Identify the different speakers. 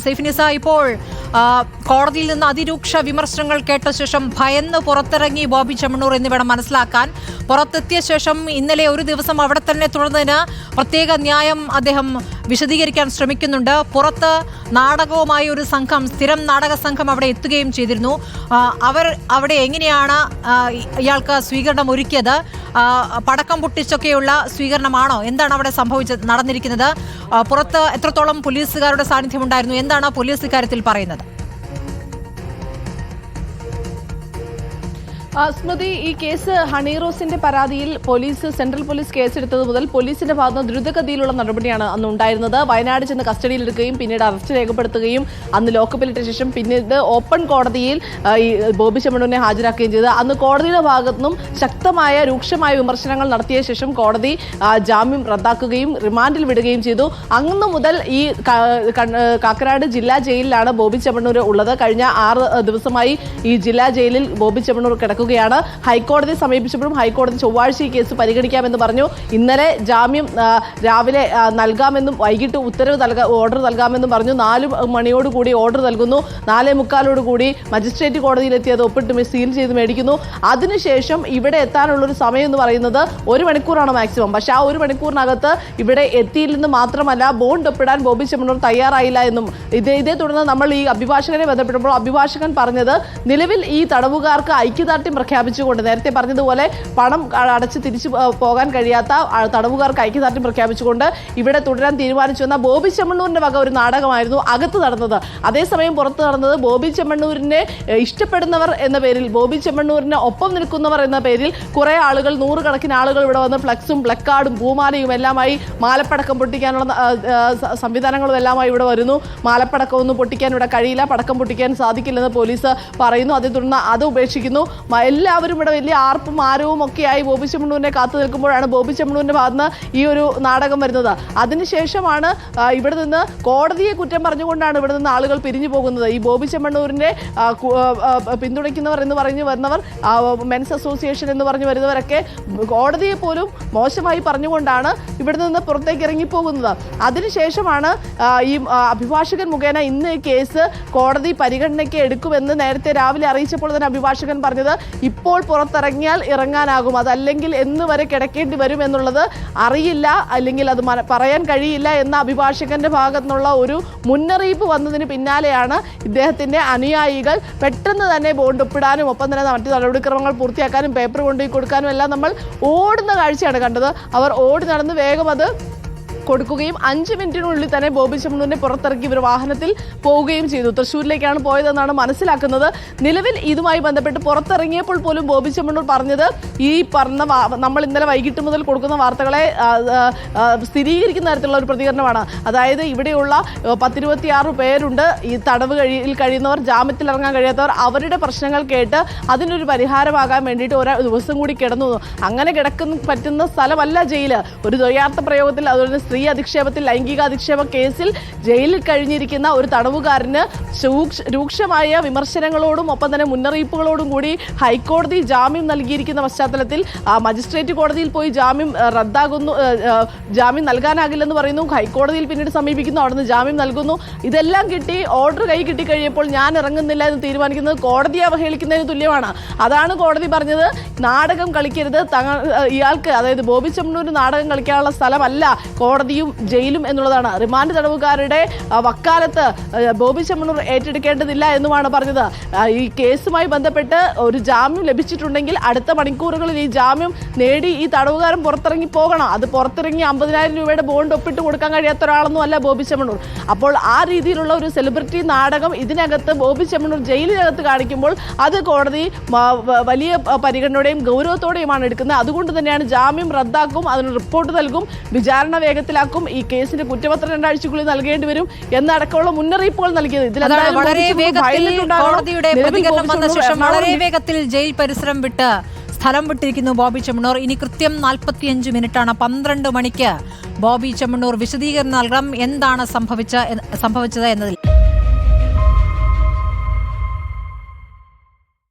Speaker 1: സൈഫിനിസ, ഇപ്പോൾ കോടതിയിൽ നിന്ന് അതിരൂക്ഷ വിമർശനങ്ങൾ കേട്ട ശേഷം ഭയന്ന് പുറത്തിറങ്ങി ബോബി ചെമ്മണ്ണൂർ എന്ന് വേണം മനസ്സിലാക്കാൻ. പുറത്തെത്തിയ ശേഷം ഇന്നലെ ഒരു ദിവസം അവിടെ തന്നെ തുടർന്നതിന് പ്രത്യേക ന്യായം അദ്ദേഹം വിശദീകരിക്കാൻ ശ്രമിക്കുന്നുണ്ട്. പുറത്ത് നാടകവുമായി ഒരു സംഘം, സ്ഥിരം നാടക സംഘം അവിടെ എത്തുകയും ചെയ്തിരുന്നു. അവർ അവിടെ എങ്ങനെയാണ് ഇയാൾക്ക് സ്വീകരണം ഒരുക്കിയത്? പടക്കം പൊട്ടിച്ചൊക്കെയുള്ള സ്വീകരണമാണോ? എന്താണ് അവിടെ നടന്നിരിക്കുന്നത്? പുറത്ത് എത്രത്തോളം പോലീസുകാരുടെ സാന്നിധ്യം ഉണ്ടായിരുന്നു? എന്താണ് പോലീസ് ഇക്കാര്യത്തിൽ പറയുന്നത്?
Speaker 2: സ്മൃതി, ഈ കേസ് ഹണി റോസിന്റെ പരാതിയിൽ സെൻട്രൽ പോലീസ് കേസെടുത്തത് മുതൽ പോലീസിന്റെ ഭാഗത്ത് ദ്രുതഗതിയിലുള്ള നടപടിയാണ് അന്ന് ഉണ്ടായിരുന്നത്. വയനാട് ചെന്ന് കസ്റ്റഡിയിലെടുക്കുകയും പിന്നീട് അറസ്റ്റ് രേഖപ്പെടുത്തുകയും അന്ന് ലോക്കപ്പിലിട്ട ശേഷം പിന്നീട് ഓപ്പൺ കോടതിയിൽ ഈ ബോബി ചെമ്മണ്ണൂരിനെ ഹാജരാക്കുകയും ചെയ്തത്. അന്ന് കോടതിയുടെ ഭാഗത്തു നിന്നും ശക്തമായ രൂക്ഷമായ വിമർശനങ്ങൾ നടത്തിയ ശേഷം കോടതി ജാമ്യം റദ്ദാക്കുകയും റിമാൻഡിൽ വിടുകയും ചെയ്തു. അന്ന് മുതൽ ഈ കാക്കനാട് ജില്ലാ ജയിലിലാണ് ബോബി ചെമ്മണ്ണൂർ ഉള്ളത്. കഴിഞ്ഞ 6 ദിവസമായി ഈ ജില്ലാ ജയിലിൽ ബോബി ചെമ്മണ്ണൂർ കിടക്കുകയാണ്. ഹൈക്കോടതി സമീപിച്ചപ്പോഴും ഹൈക്കോടതി ചൊവ്വാഴ്ച ഈ കേസ് പരിഗണിക്കാമെന്ന് പറഞ്ഞു. ഇന്നലെ ജാമ്യം രാവിലെ നൽകാമെന്നും വൈകിട്ട് ഓർഡർ നൽകാമെന്നും പറഞ്ഞു. 4 മണിയോടുകൂടി ഓർഡർ നൽകുന്നു. 4:45 മജിസ്ട്രേറ്റ് കോടതിയിലെത്തിയത് ഒപ്പിട്ട് സീൽ ചെയ്ത് മേടിക്കുന്നു. അതിനുശേഷം ഇവിടെ എത്താനുള്ളൊരു സമയം എന്ന് പറയുന്നത് 1 മണിക്കൂറാണ് മാക്സിമം. പക്ഷെ ആ 1 മണിക്കൂറിനകത്ത് ഇവിടെ എത്തിയില്ലെന്ന് മാത്രമല്ല, ബോണ്ട് ഒപ്പിടാൻ ബോബി ചെമ്മണ്ണൂർ തയ്യാറായില്ല എന്നും ഇതേ തുടർന്ന് നമ്മൾ ഈ അഭിഭാഷകനെ ബന്ധപ്പെട്ടപ്പോൾ അഭിഭാഷകൻ പറഞ്ഞത്, നിലവിൽ ഈ തടവുകാർക്ക് ഐക്യദാർഢ്യം പ്രഖ്യാപിച്ചുകൊണ്ട്, നേരത്തെ പറഞ്ഞതുപോലെ പണം അടച്ച് തിരിച്ചു പോകാൻ കഴിയാത്ത തടവുകാർക്ക് ഐക്യദാർഢ്യം പ്രഖ്യാപിച്ചുകൊണ്ട് ഇവിടെ തുടരാൻ തീരുമാനിച്ചു എന്ന ബോബി ചെമ്മണ്ണൂരിന്റെ വക ഒരു നാടകമായിരുന്നു അകത്ത് നടന്നത്. അതേസമയം പുറത്ത് നടന്നത് ബോബി ചെമ്മണ്ണൂരിനെ ഇഷ്ടപ്പെടുന്നവർ എന്ന പേരിൽ, ബോബി ചെമ്മണ്ണൂരിന് ഒപ്പം നിൽക്കുന്നവർ എന്ന പേരിൽ കുറെ ആളുകൾ, 100 കണക്കിന് ആളുകൾ ഇവിടെ വന്ന് ഫ്ലക്സും പ്ലക്കാർഡും പൂമാലയും എല്ലാമായി, മാലപ്പടക്കം പൊട്ടിക്കാനുള്ള സംവിധാനങ്ങളും എല്ലാമായി ഇവിടെ വരുന്നു. മാലപ്പടക്കം ഒന്നും പൊട്ടിക്കാൻ ഇവിടെ കഴിയില്ല, പടക്കം പൊട്ടിക്കാൻ സാധിക്കില്ലെന്ന് പോലീസ് പറയുന്നു. അതേ തുടർന്ന് അത് ഉപേക്ഷിക്കുന്നു. എല്ലാവരും ഇവിടെ വലിയ ആർപ്പും ആരവും ഒക്കെയായി ബോബി ചെമ്മണ്ണൂരിനെ കാത്തു നിൽക്കുമ്പോഴാണ് ബോബി ചെമ്മണ്ണൂരിന്റെ ഭാഗത്ത് ഈ ഒരു നാടകം വരുന്നത്. അതിനുശേഷമാണ് ഇവിടെ നിന്ന് കോടതിയെ കുറ്റം പറഞ്ഞുകൊണ്ടാണ് ഇവിടെ നിന്ന് ആളുകൾ പിരിഞ്ഞു പോകുന്നത്. ഈ ബോബി ചെമ്മണ്ണൂരിനെ പിന്തുണയ്ക്കുന്നവർ എന്ന് പറഞ്ഞു വരുന്നവർ, മെൻസ് അസോസിയേഷൻ എന്ന് പറഞ്ഞു വരുന്നവരൊക്കെ കോടതിയെ പോലും മോശമായി പറഞ്ഞുകൊണ്ടാണ് ഇവിടെ നിന്ന് പുറത്തേക്ക് ഇറങ്ങിപ്പോകുന്നത്. അതിനുശേഷമാണ് ഈ അഭിഭാഷകൻ മുഖേന ഇന്ന് ഈ കേസ് കോടതി പരിഗണനയ്ക്ക് എടുക്കുമെന്ന് നേരത്തെ രാവിലെ അറിയിച്ചപ്പോൾ തന്നെ അഭിഭാഷകൻ പറഞ്ഞത്, ഇപ്പോൾ പുറത്തിറങ്ങിയാൽ ഇറങ്ങാനാകും, അതല്ലെങ്കിൽ എന്ന് വരെ കിടക്കേണ്ടി വരും എന്നുള്ളത് അറിയില്ല, അല്ലെങ്കിൽ അത് പറയാൻ കഴിയില്ല എന്ന അഭിഭാഷകന്റെ ഭാഗത്തു നിന്നുള്ള ഒരു മുന്നറിയിപ്പ് വന്നതിന് പിന്നാലെയാണ് ഇദ്ദേഹത്തിന്റെ അനുയായികൾ പെട്ടെന്ന് തന്നെ ബോണ്ട് ഒപ്പിടാനും ഒപ്പം തന്നെ മറ്റു നടപടിക്രമങ്ങൾ പൂർത്തിയാക്കാനും പേപ്പർ കൊണ്ടുപോയി കൊടുക്കാനും എല്ലാം നമ്മൾ ഓടുന്ന കാഴ്ചയാണ് കണ്ടത്. അവർ ഓടി നടന്ന് വേഗം അത് കൊടുക്കുകയും 5 മിനിറ്റിനുള്ളിൽ തന്നെ ബോബി ചെമ്മണ്ണൂരിനെ പുറത്തിറക്കി ഇവർ വാഹനത്തിൽ പോവുകയും ചെയ്തു. തൃശ്ശൂരിലേക്കാണ് പോയതെന്നാണ് മനസ്സിലാക്കുന്നത്. നിലവിൽ ഇതുമായി ബന്ധപ്പെട്ട് പുറത്തിറങ്ങിയപ്പോൾ പോലും ബോബി ചെമ്മണ്ണൂർ പറഞ്ഞത്, ഈ നമ്മൾ ഇന്നലെ വൈകിട്ട് മുതൽ കൊടുക്കുന്ന വാർത്തകളെ സ്ഥിരീകരിക്കുന്ന തരത്തിലുള്ള ഒരു പ്രതികരണമാണ്. അതായത് ഇവിടെയുള്ള 10-26 പേരുണ്ട് ഈ തടവ് കഴിയുന്നവർ, ജാമ്യത്തിൽ ഇറങ്ങാൻ കഴിയാത്തവർ. അവരുടെ പ്രശ്നങ്ങൾ കേട്ട് അതിനൊരു പരിഹാരമാകാൻ വേണ്ടിയിട്ട് ഒരു ദിവസം കൂടി കിടന്നു. അങ്ങനെ പറ്റുന്ന സ്ഥലമല്ല ജയില്. ഒരു ദ്വയാർത്ഥ പ്രയോഗത്തിൽ, അതുപോലെ സ്ത്രീ അധിക്ഷേപത്തിൽ, ലൈംഗിക അധിക്ഷേപ കേസിൽ ജയിലിൽ കഴിഞ്ഞിരിക്കുന്ന ഒരു തടവുകാരന് രൂക്ഷമായ വിമർശനങ്ങളോടും ഒപ്പം തന്നെ മുന്നറിയിപ്പുകളോടും കൂടി ഹൈക്കോടതി ജാമ്യം നൽകിയിരിക്കുന്ന പശ്ചാത്തലത്തിൽ മജിസ്ട്രേറ്റ് കോടതിയിൽ പോയി ജാമ്യം നൽകാനാകില്ലെന്ന് പറയുന്നു. ഹൈക്കോടതിയിൽ പിന്നീട് സമീപിക്കുന്നു, അവിടുന്ന് ജാമ്യം നൽകുന്നു. ഇതെല്ലാം കിട്ടി, ഓർഡർ കൈ കിട്ടിക്കഴിഞ്ഞപ്പോൾ ഞാൻ ഇറങ്ങുന്നില്ല എന്ന് തീരുമാനിക്കുന്നത് കോടതിയെ അവഹേളിക്കുന്നതിന് തുല്യമാണ്. അതാണ് കോടതി പറഞ്ഞത്. നാടകം കളിക്കരുത്, ഇയാൾക്ക്, അതായത് ബോബി ചെമ്മണ്ണൂർ നാടകം കളിക്കാനുള്ള സ്ഥലമല്ല കോടതിയും ജയിലും എന്നുള്ളതാണ്. റിമാൻഡ് തടവുകാരുടെ വക്കാലത്ത് ബോബി ചെമ്മണ്ണൂർ ഏറ്റെടുക്കേണ്ടതില്ല എന്നുമാണ് പറഞ്ഞത്. ഈ കേസുമായി ബന്ധപ്പെട്ട് ഒരു ജാമ്യം ലഭിച്ചിട്ടുണ്ടെങ്കിൽ അടുത്ത മണിക്കൂറുകളിൽ ഈ ജാമ്യം നേടി ഈ തടവുകാരൻ പുറത്തിറങ്ങി പോകണം. അത് പുറത്തിറങ്ങി 50,000 രൂപയുടെ ബോണ്ട് ഒപ്പിട്ട് കൊടുക്കാൻ കഴിയാത്ത ഒരാളൊന്നും അല്ല ബോബി ചെമ്മണ്ണൂർ. അപ്പോൾ ആ രീതിയിലുള്ള ഒരു സെലിബ്രിറ്റി നാടകം ഇതിനകത്ത് ബോബി ചെമ്മണ്ണൂർ ജയിലിനകത്ത് കാണിക്കുമ്പോൾ അത് കോടതി വലിയ പരിഗണനയോടെയും ഗൗരവത്തോടെയുമാണ് എടുക്കുന്നത്. അതുകൊണ്ട് തന്നെയാണ് ജാമ്യം റദ്ദാക്കും, അതിന് റിപ്പോർട്ട് നൽകും, വിചാരണ വേഗത്തിലാക്കും, ഈ കേസിന്റെ കുറ്റപത്രം 2 ആഴ്ചക്കുള്ളിൽ നൽകേണ്ടി വരും എന്നടക്കമുള്ള മുന്നറിയിപ്പുകൾ നൽകിയത്.
Speaker 1: വളരെ വേഗത്തിൽ ജയിൽ പരിസരം വിട്ട് സ്ഥലം വിട്ടിരിക്കുന്നു ബോബി ചെമ്മണ്ണൂർ. ഇനി കൃത്യം 45 മിനിറ്റാണ്. 12 മണിക്ക് ബോബി ചെമ്മണ്ണൂർ വിശദീകരണം നൽകണം എന്താണ് സംഭവിച്ചത് എന്നതിൽ.